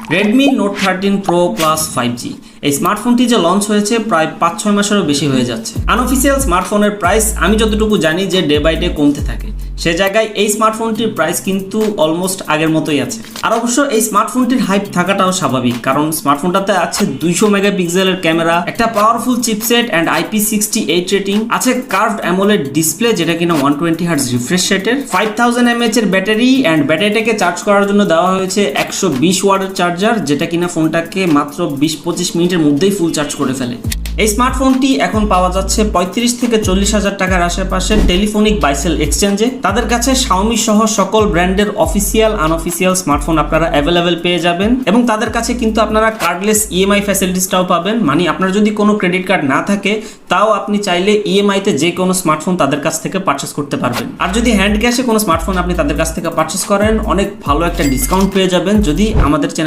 Redmi Note 13 Pro Plus 5G এই স্মার্টফোনটি যে launch হয়েছে প্রায় 5-6 মাসেরও বেশি হয়ে যাচ্ছে। আনঅফিসিয়াল স্মার্টফোনের প্রাইস আমি যতটুকু জানি যে ডে বাই ডে কমতে থাকে, সে জায়গায় এই স্মার্টফোনটির প্রাইস কিন্তু অলমোস্ট আগের মতোই আছে। আর অবশ্য এই স্মার্টফোনটির হাইপ থাকাটাও স্বাভাবিক, কারণ স্মার্টফোনটাতে আছে 200 মেগাপিক্সেলের ক্যামেরা, একটা powerful chipset and IP68 rating, আছে কার্ভড অ্যামোলেড ডিসপ্লে যেটা কিনা 120 হার্টজ রিফ্রেশ রেটের, 5000 mAh এর ব্যাটারি অ্যান্ড ব্যাটারিটাকে চার্জ করার জন্য দেওয়া হয়েছে 120 ওয়াটের চার্জার, যেটা কিনা ফোনটাকে মাত্র 20-25 মিনিটের মধ্যেই ফুল চার্জ করে ফেলে। এই স্মার্টফোনটি এখন পাওয়া যাচ্ছে 35 থেকে 40 হাজার টাকার আশেপাশে টেলিফোনিক বাইসেল এক্সচেঞ্জে। তাদের কাছে শাওমি সহ সকল ব্র্যান্ডের অফিসিয়াল আনঅফিসিয়াল স্মার্টফোন আপনারা অ্যাভেলেবেল পেয়ে যাবেন, এবং তাদের কাছে কিন্তু আপনারা কার্ডলেস ইএমআই ফ্যাসিলিটিসটাও পাবেন। মানে আপনার যদি কোনো ক্রেডিট কার্ড না থাকে তাও আপনি চাইলে ইএমআইতে যে কোনো স্মার্টফোন তাদের কাছ থেকে পারচেস করতে পারবেন। আর যদি হ্যান্ড ক্যাশে কোনো স্মার্টফোন আপনি তাদের কাছ থেকে পারচেস করেন, অনেক ভালো একটা ডিসকাউন্ট পেয়ে যাবেন যদি আমাদের চ্যানেল